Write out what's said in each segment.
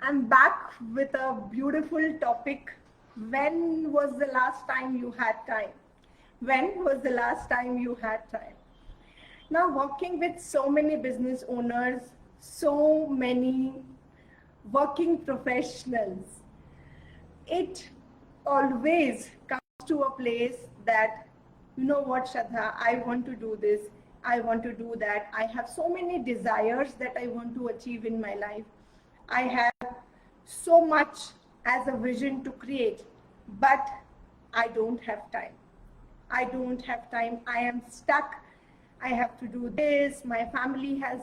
I'm back with a beautiful topic. When was the last time you had time? When was the last time you had time? Now, working with so many business owners, so many working professionals, it always comes to a place that, you know what, Shraddha, I want to do this, I want to do that. I have so many desires that I want to achieve in my life. I have so much as a vision to create, but I don't have time. I don't have time. I am stuck. I have to do this. My family has,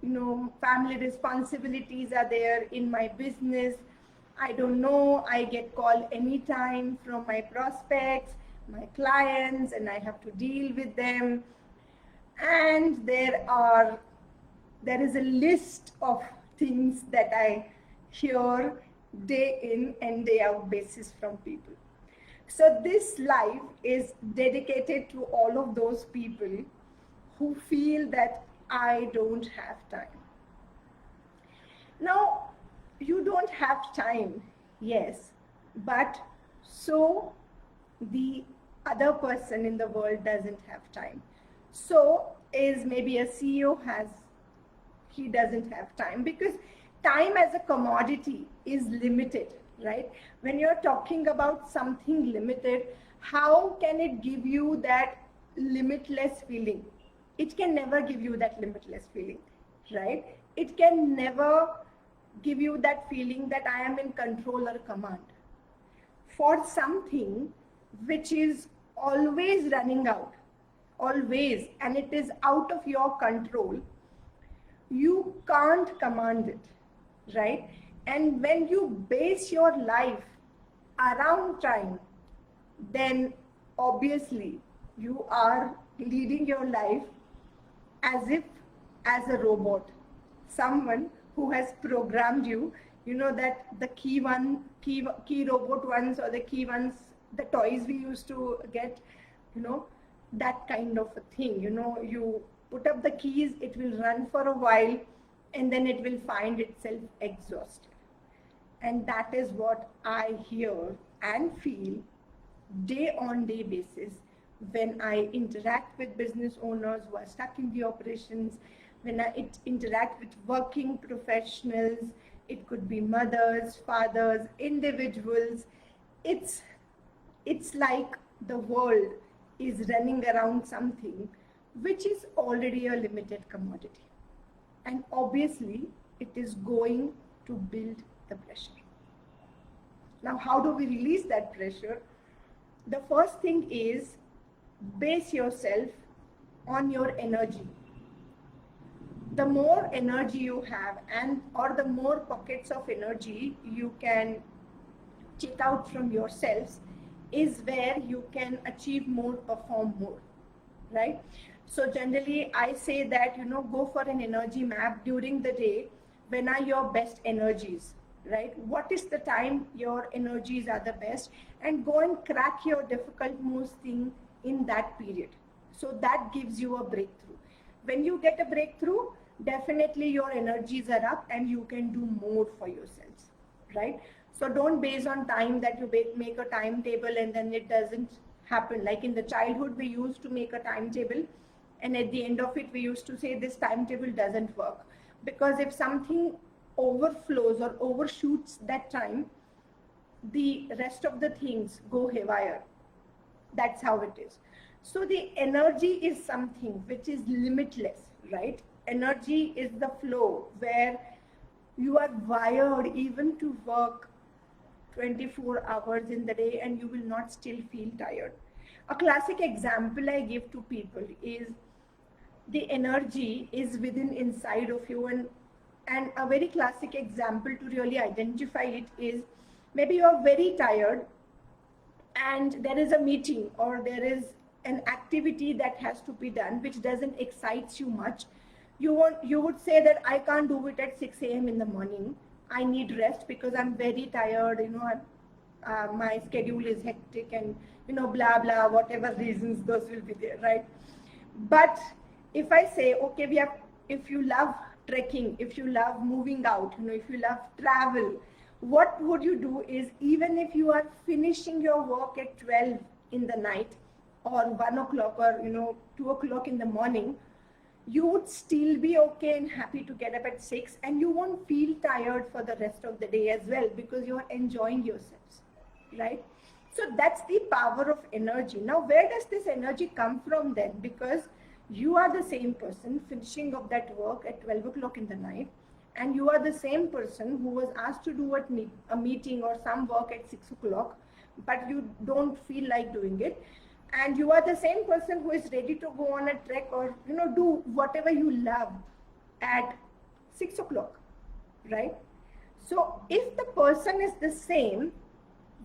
family responsibilities are there in my business. I don't know. I get called anytime from my prospects, my clients, and I have to deal with them. And there is a list of things that I hear day in and day out basis from people. So this live is dedicated to all of those people who feel that I don't have time. Now, you don't have time, yes, but so the other person in the world doesn't have time. So is maybe a CEO he doesn't have time, because time as a commodity is limited, right? When you're talking about something limited, how can it give you that limitless feeling? It can never give you that limitless feeling, right? It can never give you that feeling that I am in control or command. For something which is always running out, always, and it is out of your control, you can't command it, right? And when you base your life around time, then obviously you are leading your life as if as a robot, someone who has programmed you. You know that the key robot ones, or the key ones, the toys we used to get, you know, that kind of a thing. You know, you put up the keys, it will run for a while, and then it will find itself exhausted. And that is what I hear and feel day on day basis when I interact with business owners who are stuck in the operations, when I interact with working professionals. It could be mothers, fathers, individuals. It's like the world is running around something which is already a limited commodity, and obviously it is going to build the pressure. Now, how do we release that pressure? The first thing is base yourself on your energy. The more energy you have, and or the more pockets of energy you can take out from yourselves, is where you can achieve more, perform more, right? So generally I say that, go for an energy map during the day. When are your best energies, right? What is the time your energies are the best, and go and crack your difficult most thing in that period. So that gives you a breakthrough. When you get a breakthrough, definitely your energies are up and you can do more for yourselves, right? So don't base on time, that you make a timetable and then it doesn't happen. Like in the childhood, we used to make a timetable, and at the end of it we used to say this timetable doesn't work, because if something overflows or overshoots that time, the rest of the things go haywire. That's how it is. So the energy is something which is limitless, right? Energy is the flow where you are wired even to work 24 hours in the day and you will not still feel tired. A classic example I give to people is the energy is within inside of you, and a very classic example to really identify it is, maybe you are very tired and there is a meeting or there is an activity that has to be done which doesn't excite you much. You would say that I can't do it at 6 a.m. in the morning. I need rest because I'm very tired, my schedule is hectic, and blah blah, whatever reasons those will be there, right? But if I say, okay, if you love trekking, if you love moving out, if you love travel, what would you do is, even if you are finishing your work at 12 in the night or 1 o'clock or 2 o'clock in the morning, you would still be okay and happy to get up at 6, and you won't feel tired for the rest of the day as well, because you are enjoying yourselves, right? So that's the power of energy. Now, where does this energy come from then? Because you are the same person finishing up that work at 12 o'clock in the night, and you are the same person who was asked to do a meeting or some work at 6 o'clock, but you don't feel like doing it. And you are the same person who is ready to go on a trek or do whatever you love at 6 o'clock, right? So if the person is the same,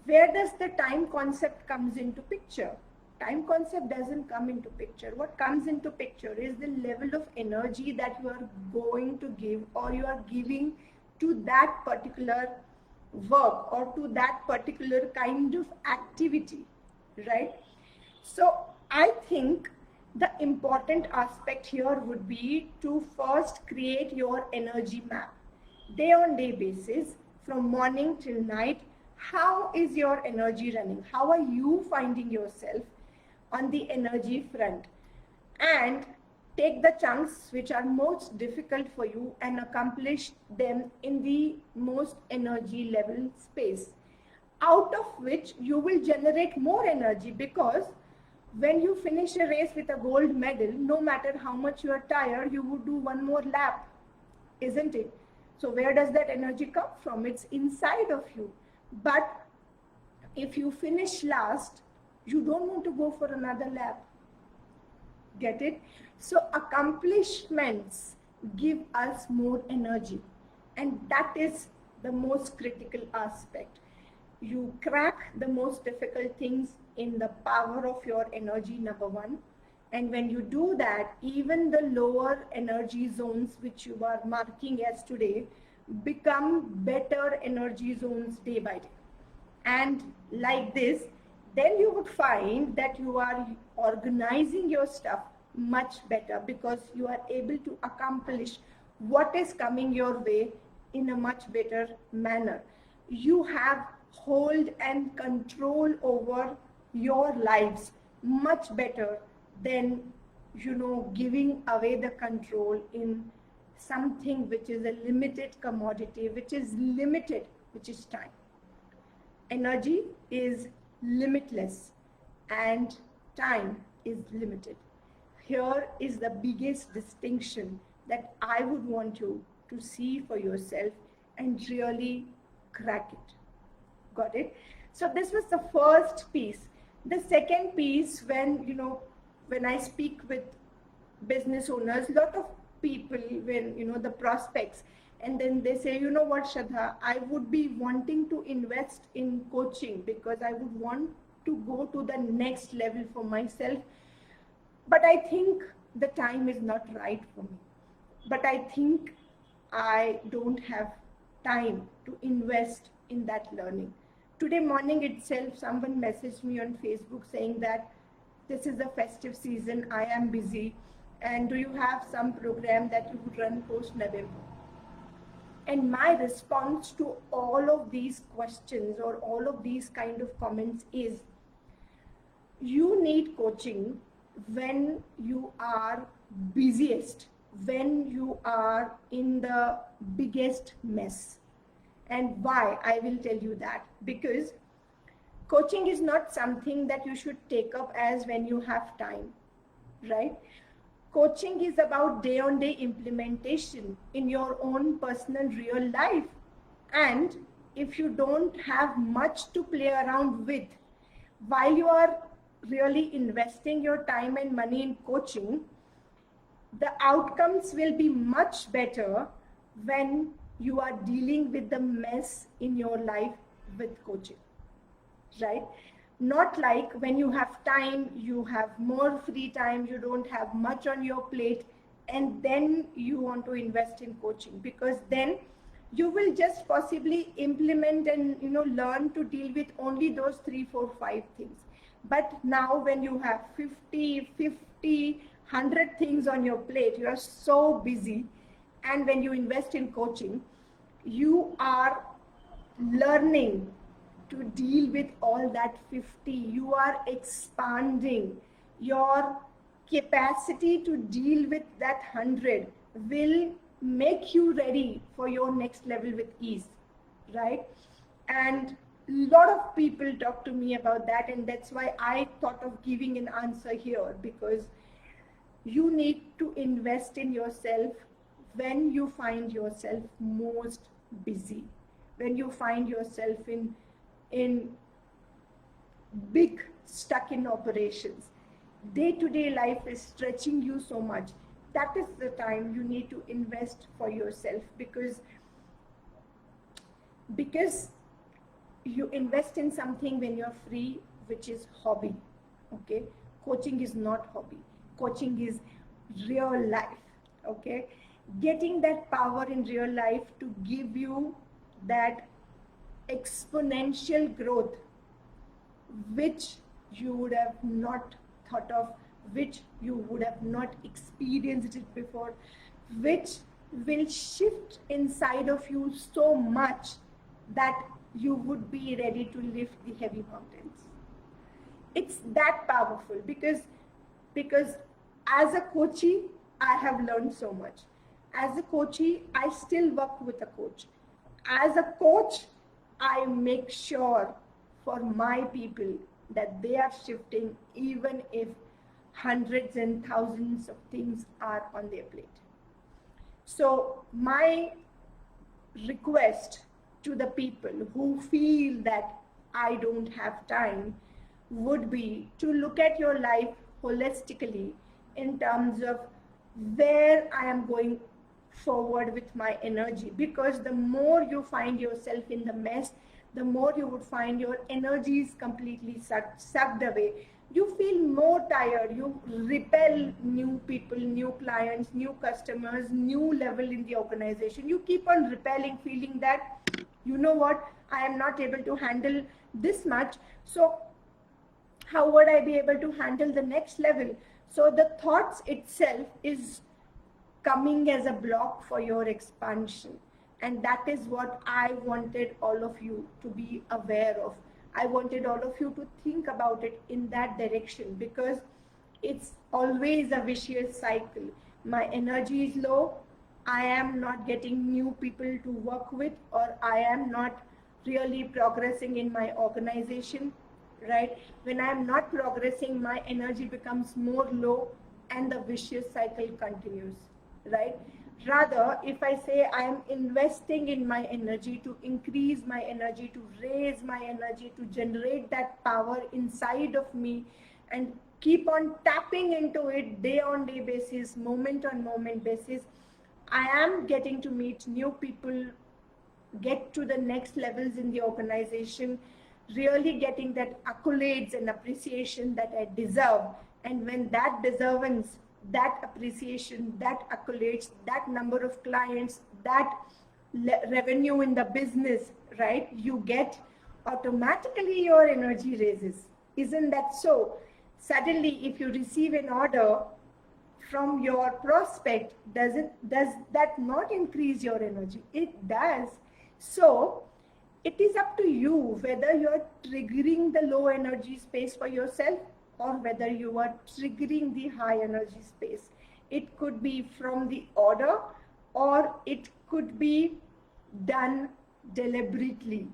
where does the time concept comes into picture? Time concept doesn't come into picture. What comes into picture is the level of energy that you are going to give, or you are giving to that particular work or to that particular kind of activity, right? So I think the important aspect here would be to first create your energy map. Day on day basis, from morning till night, how is your energy running? How are you finding yourself on the energy front? And take the chunks which are most difficult for you and accomplish them in the most energy level space, out of which you will generate more energy, because when you finish a race with a gold medal, no matter how much you are tired, you would do one more lap, isn't it? So where does that energy come from? It's inside of you. But if you finish last, you don't want to go for another lap. Get it? So accomplishments give us more energy, and that is the most critical aspect. You crack the most difficult things in the power of your energy, number one. And when you do that, even the lower energy zones which you are marking as today become better energy zones day by day. And like this, then you would find that you are organizing your stuff much better, because you are able to accomplish what is coming your way in a much better manner. You have hold and control over your lives much better than giving away the control in something which is a limited commodity, which is limited, which is time. Energy is limitless and time is limited. Here is the biggest distinction that I would want you to see for yourself and really crack it. Got it? So this was the first piece. The second piece, when I speak with business owners, a lot of people, when the prospects, and then they say, you know what, Shraddha, I would be wanting to invest in coaching because I would want to go to the next level for myself, but I think the time is not right for me. But I think I don't have time to invest in that learning. Today morning itself, someone messaged me on Facebook saying that this is the festive season, I am busy, and do you have some program that you would run post-November? And my response to all of these questions or all of these kind of comments is, you need coaching when you are busiest, when you are in the biggest mess. And why? I will tell you that. Because coaching is not something that you should take up as when you have time, right? Coaching is about day-on-day implementation in your own personal real life. And if you don't have much to play around with, while you are really investing your time and money in coaching, the outcomes will be much better when you are dealing with the mess in your life with coaching, right? Not like when you have time, you have more free time, you don't have much on your plate, and then you want to invest in coaching, because then you will just possibly implement and learn to deal with only those 3, 4, 5 things. But now when you have 50, 100 things on your plate, you are so busy, And when you invest in coaching, you are learning to deal with all that 50. You are expanding your capacity to deal with that 100 will make you ready for your next level with ease, right? And a lot of people talk to me about that, and that's why I thought of giving an answer here, because you need to invest in yourself when you find yourself most busy, when you find yourself in big stuck in operations. Day-to-day life is stretching you so much. That is the time you need to invest for yourself, because you invest in something when you're free, which is hobby. Okay, coaching is not hobby. Coaching is real life. Okay, getting that power in real life to give you that exponential growth which you would have not thought of, which you would have not experienced it before, which will shift inside of you so much that you would be ready to lift the heavy mountains. It's that powerful, because as a coachee, I have learned so much. As a coachee, I still work with a coach. As a coach, I make sure for my people that they are shifting, even if hundreds and thousands of things are on their plate. So my request to the people who feel that I don't have time would be to look at your life holistically in terms of where I am going forward with my energy, because the more you find yourself in the mess, the more you would find your energy is completely sucked away. You feel more tired, you repel new people, new clients, new customers, new level in the organization. You keep on repelling, feeling that, you know what, I am not able to handle this much, so how would I be able to handle the next level? So the thoughts itself is coming as a block for your expansion. And that is what I wanted all of you to be aware of. I wanted all of you to think about it in that direction, because it's always a vicious cycle. My energy is low, I am not getting new people to work with, or I am not really progressing in my organization, right? When I am not progressing, my energy becomes more low and the vicious cycle continues, right? Rather, if I say I am investing in my energy to increase my energy, to raise my energy, to generate that power inside of me, and keep on tapping into it day on day basis, moment on moment basis, I am getting to meet new people, get to the next levels in the organization, really getting that accolades and appreciation that I deserve. And when that deservance, that appreciation, that accolades, that number of clients, that revenue in the business, right, you get, automatically your energy raises. Isn't that so? Suddenly, if you receive an order from your prospect, does that not increase your energy? It does. So it is up to you whether you are triggering the low energy space for yourself, or whether you are triggering the high energy space. It could be from the order, or it could be done deliberately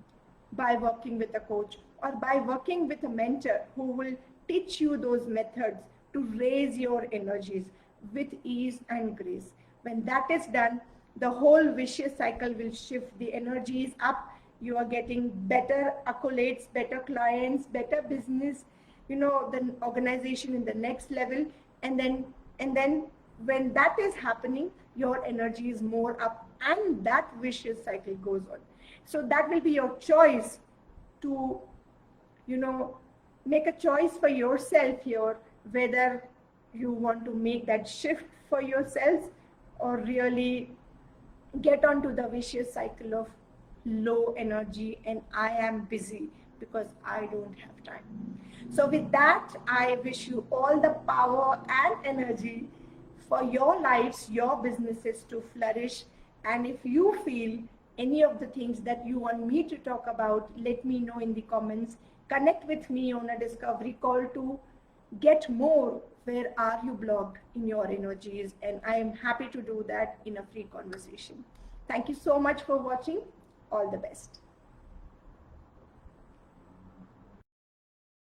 by working with a coach, or by working with a mentor who will teach you those methods to raise your energies with ease and grace. When that is done, the whole vicious cycle will shift. The energy is up. You are getting better accolades, better clients, better business, the organization in the next level. And then when that is happening, your energy is more up, and that vicious cycle goes on. So that will be your choice to, make a choice for yourself here, whether you want to make that shift for yourselves, or really get onto the vicious cycle of low energy and I am busy because I don't have time. So with that, I wish you all the power and energy for your lives, your businesses to flourish. And if you feel any of the things that you want me to talk about, let me know in the comments. Connect with me on a discovery call to get more where are you blocked in your energies, and I am happy to do that in a free conversation. Thank you so much for watching. All the best.